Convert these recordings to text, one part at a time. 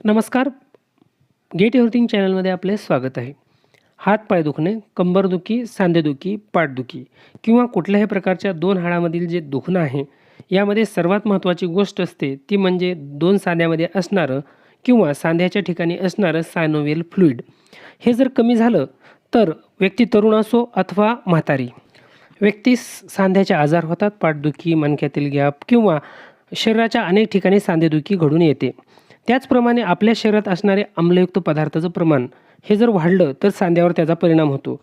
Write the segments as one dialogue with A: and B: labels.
A: नमस्कार. Gate everything चॅनलमध्ये आपले स्वागत आहे. हात पाय दुखणे, कंबरदुखी, सांधेदुखी, पाठदुखी किंवा कुठल्याही प्रकारच्या दोन हाडामधील जे दुखणं आहे, यामध्ये सर्वात महत्त्वाची गोष्ट असते ती म्हणजे दोन सांध्यामध्ये असणारं किंवा सांध्याच्या ठिकाणी असणारं सायनोव्हियल फ्लुइड. हे जर कमी झालं तर व्यक्ती तरुण असो अथवा म्हातारी व्यक्तीस सांध्याचे आजार होतात. पाठदुखी, मणक्यातील गॅप किंवा शरीराच्या अनेक ठिकाणी सांधेदुखी घडून येते. त्याचप्रमाणे आपल्या शरीरात असणारे आम्लयुक्त पदार्थाचं प्रमाण हे जर वाढलं तर सांध्यावर त्याचा परिणाम होतो.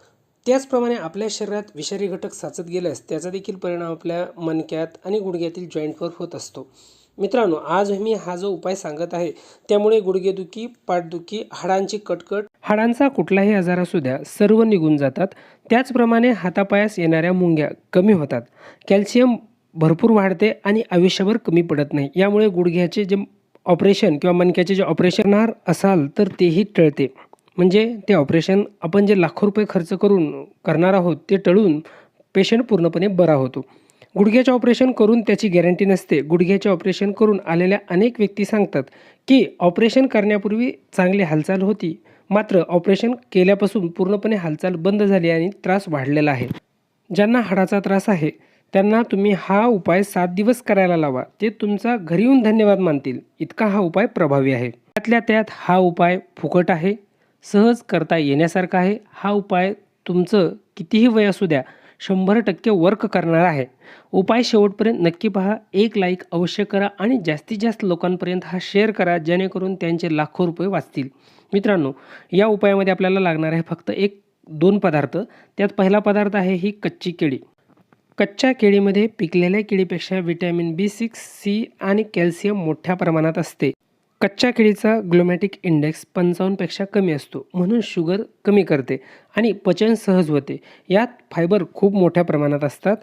A: त्याचप्रमाणे आपल्या शरीरात विषारी घटक साचत गेल्यास त्याचा देखील परिणाम आपल्या मणक्यात आणि गुडघ्यातील जॉईंटवर होत असतो. मित्रांनो, आज मी हा जो उपाय सांगत आहे त्यामुळे गुडघेदुखी, पाठदुखी, हाडांची कटकट, हाडांचा कुठलाही आजार असू द्या, सर्व निघून जातात. त्याचप्रमाणे हातापायास येणाऱ्या मुंग्या कमी होतात. कॅल्शियम भरपूर वाढते आणि आयुष्यभर कमी पडत नाही. यामुळे गुडघ्याचे जे ऑपरेशन किंवा मणक्याचे जे ऑपरेशन करणार असाल तर तेही टळते. म्हणजे ते ऑपरेशन आपण जे लाखो रुपये खर्च करून करणार आहोत ते टळून पेशंट पूर्णपणे बरा होतो. गुडघ्याचे ऑपरेशन करून त्याची गॅरंटी नसते. गुडघ्याचे ऑपरेशन करून आलेल्या अनेक व्यक्ती सांगतात की ऑपरेशन करण्यापूर्वी चांगली हालचाल होती, मात्र ऑपरेशन केल्यापासून पूर्णपणे हालचाल बंद झाली आणि त्रास वाढलेला आहे. ज्यांना हाडाचा त्रास आहे त्यांना तुम्ही हा उपाय 7 दिवस करायला लावा. ते तुमचा घरी येऊन धन्यवाद मानतील, इतका हा उपाय प्रभावी आहे. त्यातल्या त्यात हा उपाय फुकट आहे, सहज करता येण्यासारखा आहे. हा उपाय तुमचं कितीही वय असू द्या 100% वर्क करणार आहे. उपाय शेवटपर्यंत नक्की पहा. एक लाईक अवश्य करा आणि जास्तीत जास्त लोकांपर्यंत हा शेअर करा, जेणेकरून त्यांचे लाखो रुपये वाचतील. मित्रांनो, या उपायामध्ये आपल्याला लागणार आहे फक्त 1-2 पदार्थ. त्यात पहिला पदार्थ आहे ही कच्ची केळी. कच्च्या केळीमध्ये पिकलेल्या केळीपेक्षा व्हिटॅमिन B6, C आणि कॅल्शियम मोठ्या प्रमाणात असते. कच्च्या केळीचा ग्लुमॅटिक इंडेक्स 55 पेक्षा कमी असतो, म्हणून शुगर कमी करते आणि पचन सहज होते. यात फायबर खूप मोठ्या प्रमाणात असतात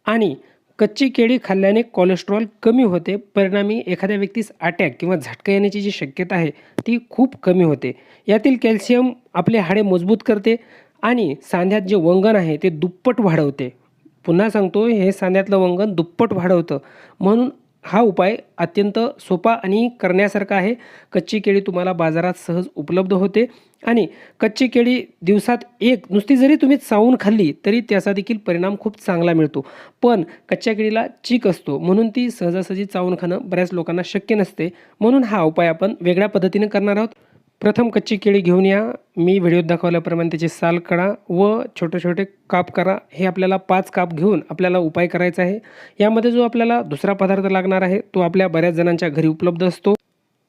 A: आणि कच्ची केळी खाल्ल्याने कोलेस्ट्रॉल कमी होते. परिणामी एखाद्या व्यक्तीस अटॅक किंवा झटका येण्याची जी शक्यता आहे ती खूप कमी होते. यातील कॅल्शियम आपले हाडे मजबूत करते आणि सांध्यात जे वंगण आहे ते दुप्पट वाढवते. पुन्हा सांगतो, हे सांध्यातलं वंगण दुप्पट वाढवतं. म्हणून हा उपाय अत्यंत सोपा आणि करण्यासारखा आहे. कच्ची केळी तुम्हाला बाजारात सहज उपलब्ध होते आणि कच्ची केळी दिवसात एक नुसती जरी तुम्ही चावून खाल्ली तरी त्याचा देखील परिणाम खूप चांगला मिळतो. पण कच्च्या केळीला चीक असतो, म्हणून ती सहजासहजी चावून खाणं बऱ्याच लोकांना शक्य नसते. म्हणून हा उपाय आपण वेगळ्या पद्धतीने करणार आहोत. प्रथम कच्ची केळी घेऊन या. मी व्हिडिओत दाखवल्याप्रमाणे त्याचे साल काढा व छोटे छोटे काप करा. हे आपल्याला 5 काप घेऊन आपल्याला उपाय करायचा आहे. यामध्ये जो आपल्याला दुसरा पदार्थ लागणार आहे तो आपल्या बऱ्याच जणांच्या घरी उपलब्ध असतो.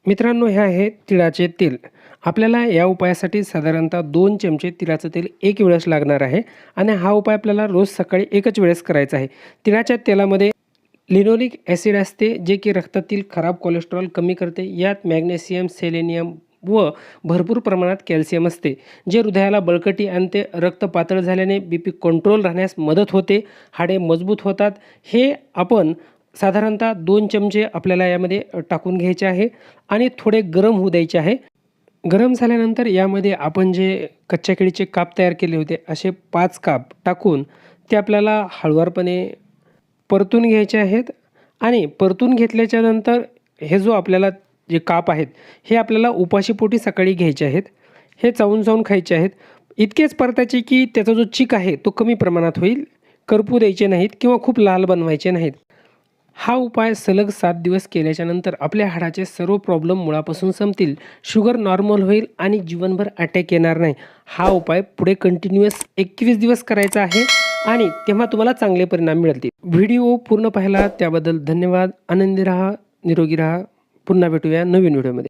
A: मित्रांनो, हे आहे तिळाचे तेल. आपल्याला या उपायासाठी साधारणतः 2 चमचे तिळाचं तेल एक वेळेस लागणार आहे आणि हा उपाय आपल्याला रोज सकाळी एकच वेळेस करायचा आहे. तिळाच्या तेलामध्ये लिनोलिक ॲसिड असते, जे की रक्तातील खराब कोलेस्ट्रॉल कमी करते. यात मॅग्नेशियम, सेलेनियम व भरपूर प्रमाणात कॅल्शियम असते, जे हृदयाला बळकटी आणते. रक्त पातळ झाल्याने BP कंट्रोल राहण्यास मदत होते. हाडे मजबूत होतात. हे आपण साधारणतः 2 चमचे आपल्याला यामध्ये टाकून घ्यायचे आहे आणि थोडे गरम होऊ द्यायचे आहे. गरम झाल्यानंतर यामध्ये आपण जे कच्च्या केळीचे काप तयार केले होते असे 5 काप टाकून ते आपल्याला हळुवारपणे परतून घ्यायचे आहेत आणि परतून घेतल्याच्या नंतर हे जो आपल्याला जे काप आहेत हे आपल्याला उपाशीपोटी सकाळी घ्यायचे आहेत. हे चावून चावून खायचे आहेत. इतकेच परतायचे की त्याचा जो चीक आहे तो कमी प्रमाणात होईल. करपू द्यायचे नाहीत किंवा खूप लाल बनवायचे नाहीत. हा उपाय सलग 7 दिवस केल्याच्या नंतर आपल्या हाडाचे सर्व प्रॉब्लेम मुळापासून संपतील. शुगर नॉर्मल होईल आणि जीवनभर अटॅक येणार नाही. हा उपाय पुढे कंटिन्युअस 21 दिवस करायचा आहे आणि तेव्हा तुम्हाला चांगले परिणाम मिळतील. व्हिडिओ पूर्ण पाहिला त्याबद्दल धन्यवाद. आनंदी राहा, निरोगी राहा. पुन्हा भेटूया नवीन व्हिडिओमध्ये.